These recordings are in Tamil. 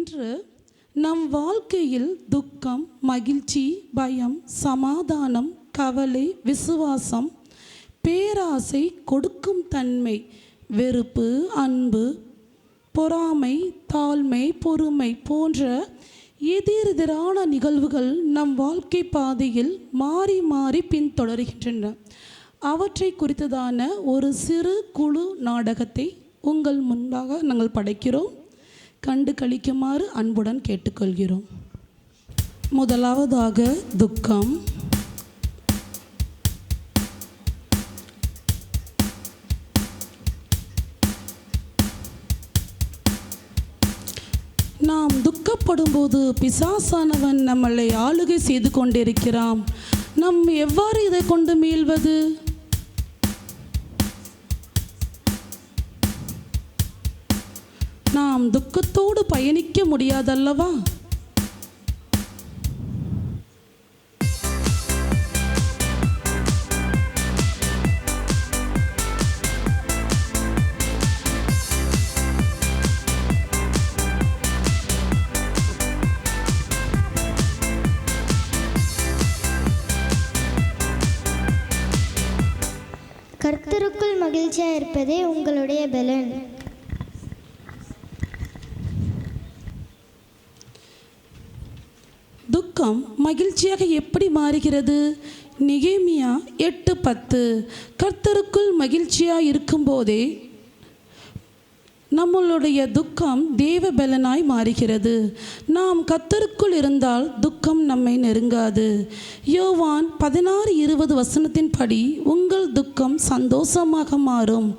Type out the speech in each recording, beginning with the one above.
இன்று நம் வாழ்க்கையில் துக்கம், மகிழ்ச்சி, பயம், சமாதானம், கவலை, விசுவாசம், பேராசை, கொடுக்கும் தன்மை, வெறுப்பு, அன்பு, பொறாமை, தாழ்மை, பொறுமை போன்ற எதிரெதிரான நிகழ்வுகள் நம் வாழ்க்கை பாதையில் மாறி மாறி பின்தொடர்கின்றன. அவற்றை குறித்ததான ஒரு சிறு குழு நாடகத்தை உங்கள் முன்பாக நாங்கள் படைக்கிறோம். கண்டு கழிக்குமாறு அன்புடன் கேட்டுக்கொள்கிறோம். முதலாவதாக துக்கம். நாம் துக்கப்படும்போது பிசாசானவன் நம்மளை ஆளுகை செய்து கொண்டிருக்கிறான். நாம் எவ்வாறு இதை கொண்டு மீள்வது? நாம் துக்கத்தோடு பயணிக்க முடியாதல்லவா? கர்த்தருக்குள் மகிழ்ச்சியாக இருப்பதே உங்களுடைய பலன். துக்கம் மகிழ்ச்சியாக எப்படி மாறுகிறது? நெகேமியா 8:10. கர்த்தருக்குள் மகிழ்ச்சியாக இருக்கும்போதே நம்மளுடைய துக்கம் தேவ பலனாய் மாறுகிறது. நாம் கர்த்தருக்குள் இருந்தால் துக்கம் நம்மை நெருங்காது. யோவான் 16:20 படி உங்கள் துக்கம் சந்தோஷமாக மாறும்.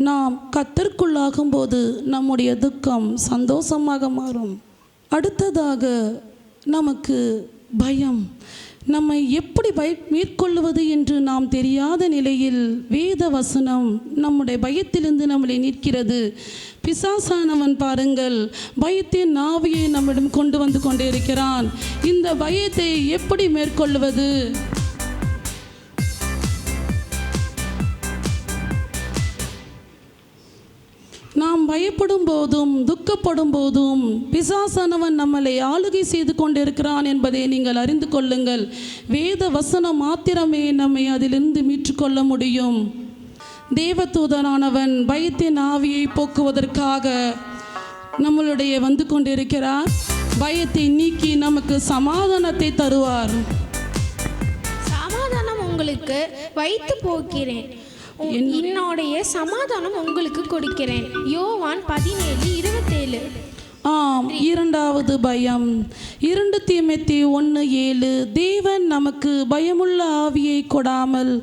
நாம் கர்த்தருக்குள்ளாகும்போது நம்முடைய துக்கம் சந்தோஷமாக மாறும். அடுத்ததாக நமக்கு பயம். நம்மை எப்படி மேற்கொள்வது என்று நாம் தெரியாத நிலையில் வேத வசனம் நம்முடைய பயத்திலிருந்து நம்மளை நிற்கிறது. பிசாசானவன் பாருங்கள், பயத்தின் ஆவியை நம்மிடம் கொண்டு வந்து கொண்டே இருக்கிறான். இந்த பயத்தை எப்படி மேற்கொள்வது? நாம் பயப்படும் போதும் துக்கப்படும் போதும் பிசாசானவன் நம்மளை ஆளுகை செய்து கொண்டிருக்கிறான் என்பதை நீங்கள் அறிந்து கொள்ளுங்கள். வேத வசனம் மாத்திரமே நம்மை அதிலிருந்து மீட்டுக்கொள்ள முடியும். தேவதூதனானவன் பயத்தின் ஆவியை போக்குவதற்காக நம்மளுடைய வந்து கொண்டிருக்கிறார். பயத்தை நீக்கி நமக்கு சமாதானத்தை தருவார். சமாதானம் உங்களுக்கு வைத்து போகிறேன், என்னுடைய சமாதானம் உங்களுக்கு கொடுக்கிறேன். யோவான் 17:27. ஆம், இரண்டாவது பயம். 2 தீமோத்தேயு 1:7. தேவன் நமக்கு பயமுள்ள ஆவியை கொடாமல்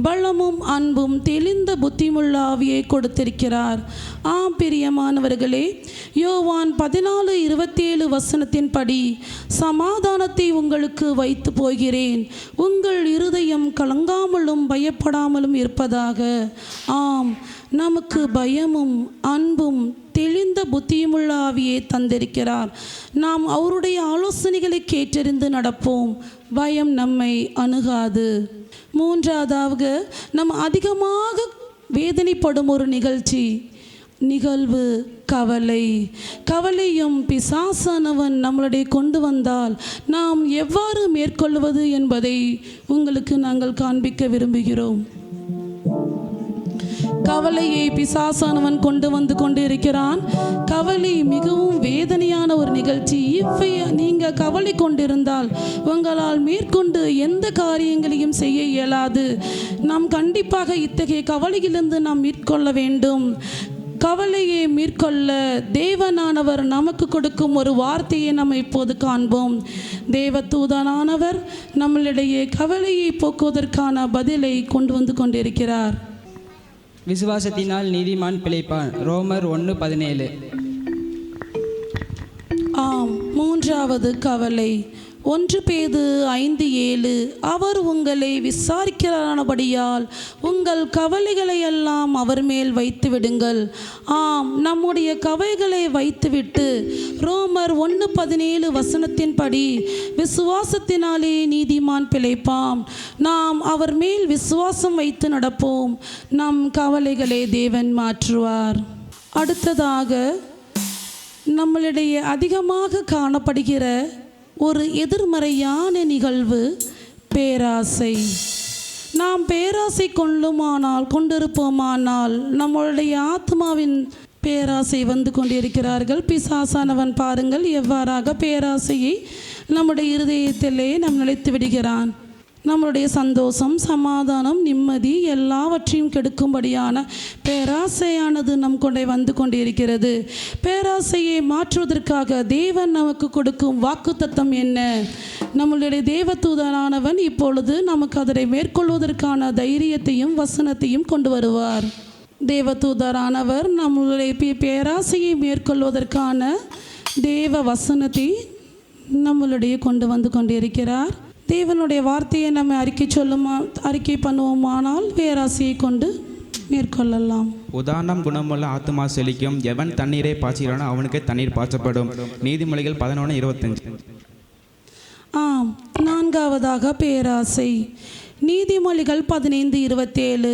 பலமும் அன்பும் தெளிந்த புத்தியுள்ள ஆவியை கொடுத்திருக்கிறார். ஆம் பிரியமானவர்களே, யோவான் 14:27 படி சமாதானத்தை உங்களுக்கு வைத்து போகிறேன், உங்கள் இருதயம் கலங்காமலும் பயப்படாமலும் இருப்பதாக. ஆம், நமக்கு பயமும் அன்பும் தெளிந்த புத்தியுமுள்ள ஆவியை தந்திருக்கிறார். நாம் அவருடைய ஆலோசனைகளை கேட்டறிந்து நடப்போம். பயம் நம்மை அணுகாது. மூன்றாவதாக நாம் அதிகமாக வேதனைப்படும் ஒரு நிகழ்வு கவலை. கவலையும் பிசாசானவன் நம்மளுடைய கொண்டு வந்தால் நாம் எவ்வாறு மேற்கொள்வது என்பதை உங்களுக்கு நாங்கள் காண்பிக்க விரும்புகிறோம். கவலையை பிசாசானவன் கொண்டு வந்து கொண்டு இருக்கிறான். கவலை மிகவும் வேதனையான ஒரு நிகழ்ச்சி. நீங்கள் கவலை கொண்டிருந்தால் உங்களால் மேற்கொண்டு எந்த காரியங்களையும் செய்ய இயலாது. நாம் கண்டிப்பாக இத்தகைய கவலையிலிருந்து நாம் மேற்கொள்ள வேண்டும். கவலையை மேற்கொள்ள தேவனானவர் நமக்கு கொடுக்கும் ஒரு வார்த்தையை நாம் இப்போது காண்போம். தேவதூதனானவர் நம்மளிடையே கவலையை போக்குவதற்கான பதிலை கொண்டு வந்து கொண்டிருக்கிறார். விசுவாசத்தினால் நீதிமான் பிழைப்பான். ரோமர் 1:17. ஆம், மூன்றாவது கவலை. 1 பேதுரு 5:7. அவர் உங்களை விசாரிக்கிறானபடியால் உங்கள் கவலைகளை எல்லாம் அவர் மேல் வைத்து விடுங்கள். ஆம், நம்முடைய கவலைகளை வைத்துவிட்டு ரோமர் 1:17 படி விசுவாசத்தினாலே நீதிமான் பிழைப்பாம். நாம் அவர் மேல் விசுவாசம் வைத்து நடப்போம். நம் கவலைகளை தேவன் மாற்றுவார். அடுத்ததாக நம்மளிடையே அதிகமாக காணப்படுகிற ஒரு எதிர்மறையான நிகழ்வு பேராசை. நாம் பேராசை கொண்டிருப்போமானால் நம்மளுடைய ஆத்மாவின் பேராசை வந்து கொண்டிருக்கிறார்கள். பிசாசானவன் பாருங்கள் எவ்வாறாக பேராசையை நம்முடைய இருதயத்திலே நாம் நிலைத்து விடுகிறான். நம்மளுடைய சந்தோஷம், சமாதானம், நிம்மதி எல்லாவற்றையும் கெடுக்கும்படியான பேராசையானது நம் கொண்டே வந்து கொண்டிருக்கிறது. பேராசையை மாற்றுவதற்காக தேவன் நமக்கு கொடுக்கும் வாக்குத்தத்தம் என்ன? நம்மளுடைய தேவதூதனானவன் இப்பொழுது நமக்கு அதனை மேற்கொள்வதற்கான தைரியத்தையும் வசனத்தையும் கொண்டு வருவார். தேவதூதரானவர் நம்மளுடைய பேராசையை மேற்கொள்வதற்கான தேவ வசனத்தை நம்மளுடைய கொண்டு வந்து கொண்டிருக்கிறார். தேவனுடைய வார்த்தையை நம்ம அறிக்கை பண்ணுவோமானால் பேராசையை கொண்டு மேற்கொள்ளலாம். உதாரணம், குணமுள்ள ஆத்துமா செழிக்கும், எவன் தண்ணீரை பாய்ச்சுகிறானோ அவனுக்கு தண்ணீர் பாய்ச்சப்படும். நீதிமொழிகள் 11:25. ஆம், நான்காவதாக பேராசை. நீதிமொழிகள் 15:27.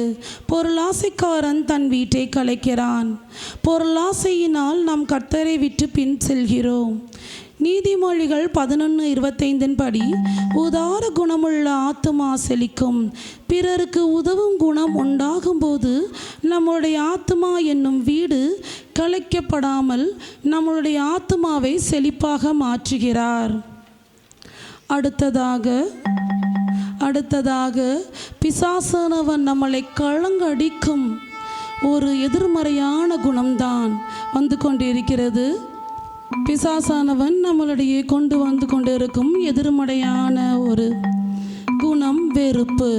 பொருளாசைக்காரன் தன் வீட்டை கலைக்கிறான். பொருளாசையினால் நாம் கர்த்தரை விட்டு பின் செல்கிறோம். நீதிமொழிகள் 11:25 படி உதார குணமுள்ள ஆத்துமா செழிக்கும். பிறருக்கு உதவும் குணம் உண்டாகும் போது நம்முடைய ஆத்துமா என்னும் வீடு கலைக்கப்படாமல் நம்மளுடைய ஆத்துமாவை செழிப்பாக மாற்றுகிறார். அடுத்ததாக பிசாசானவன் நம்மளை கலங்கடிக்கும் ஒரு எதிர்மறையான குணம்தான் வந்து கொண்டிருக்கிறது. பிசாசானவன் நம்மளுடைய கொண்டு வந்து கொண்டிருக்கும் எதிர்மறையான ஒரு குணம் வெறுப்பு.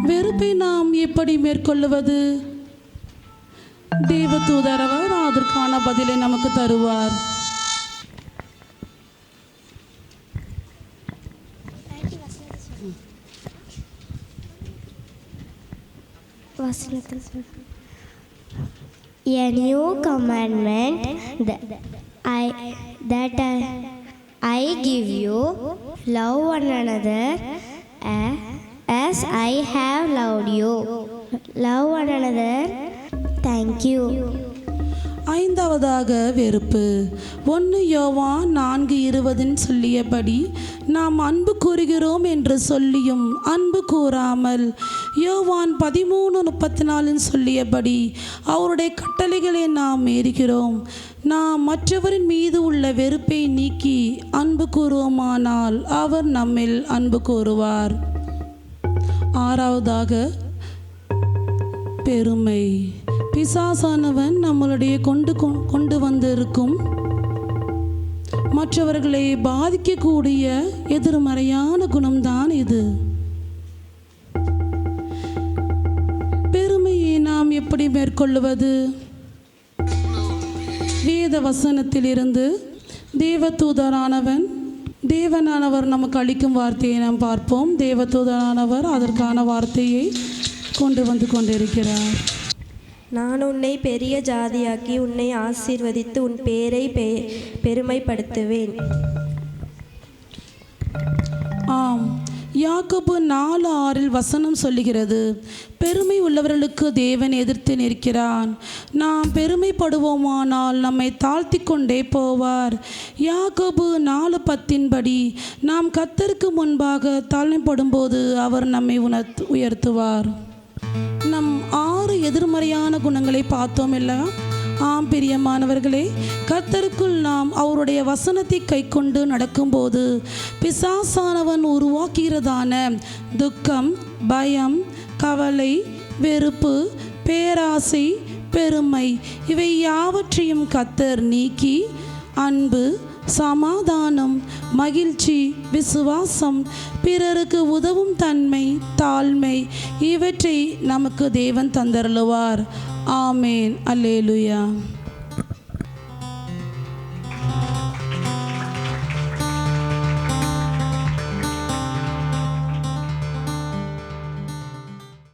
வெறுப்பை நாம் எப்படி மேற்கொள்வது? தேவதூதரவர் அதற்கான பதிலை நமக்கு தருவார். A new commandment that I give you, love one another as I have loved you. Love one another. Thank you. ஐந்தாவதாக வெறுப்பு. 1 யோவான் 4:20 சொல்லியபடி நாம் அன்பு கூறுகிறோம் என்று சொல்லியும் அன்பு கூறாமல், யோவான் 13:34 சொல்லியபடி அவருடைய கட்டளைகளை நாம் மீறுகிறோம். நாம் மற்றவரின் மீது உள்ள வெறுப்பை நீக்கி அன்பு கூறுவோமானால் அவர் நம்மில் அன்பு கூறுவார். ஆறாவதாக பெருமை. பிசாசானவன் நம்மளுடைய கொண்டு வந்திருக்கும் மற்றவர்களை பாதிக்கக்கூடிய எதிர்மறையான குணம்தான் இது. பெருமையை நாம் எப்படி மேற்கொள்வது? வேத வசனத்திலிருந்து தேவனானவர் நமக்கு அளிக்கும் வார்த்தையை நாம் பார்ப்போம். தேவதூதரானவர் அதற்கான வார்த்தையை கொண்டு வந்து கொண்டிருக்கிறார். நான் உன்னை பெரிய ஜாதியாக்கி உன்னை ஆசீர்வதித்து உன் பேரை பெருமைப்படுத்துவேன். ஆம், யாக்கோபு 4:6 வசனம் சொல்லுகிறது, பெருமை உள்ளவர்களுக்கு தேவன் எதிர்த்து நிற்கிறான். நாம் பெருமைப்படுவோமானால் நம்மை தாழ்த்தி கொண்டே போவார். யாக்கோபு 4:10 படி நாம் கர்த்தருக்கு முன்பாக தாழ்மைப்படும்போது அவர் நம்மை உயர்த்துவார். நம் 6 எதிர்மறையான குணங்களை பார்த்தோம் இல்லையா? ஆம் பிரியமானவர்களே, கர்த்தருக்குள் நாம் அவருடைய வசனத்தை கைக்கொண்டு நடக்கும்போது பிசாசானவன் உருவாக்குகிறதான துக்கம், பயம், கவலை, வெறுப்பு, பேராசை, பெருமை இவை யாவற்றையும் கர்த்தர் நீக்கி அன்பு, சமாதானம், மகிழ்ச்சி, விசுவாசம், பிறருக்கு உதவும் தன்மை, தாழ்மை இவற்றை நமக்கு தேவன் தந்தருளுவார். ஆமேன். அல்லேலூயா.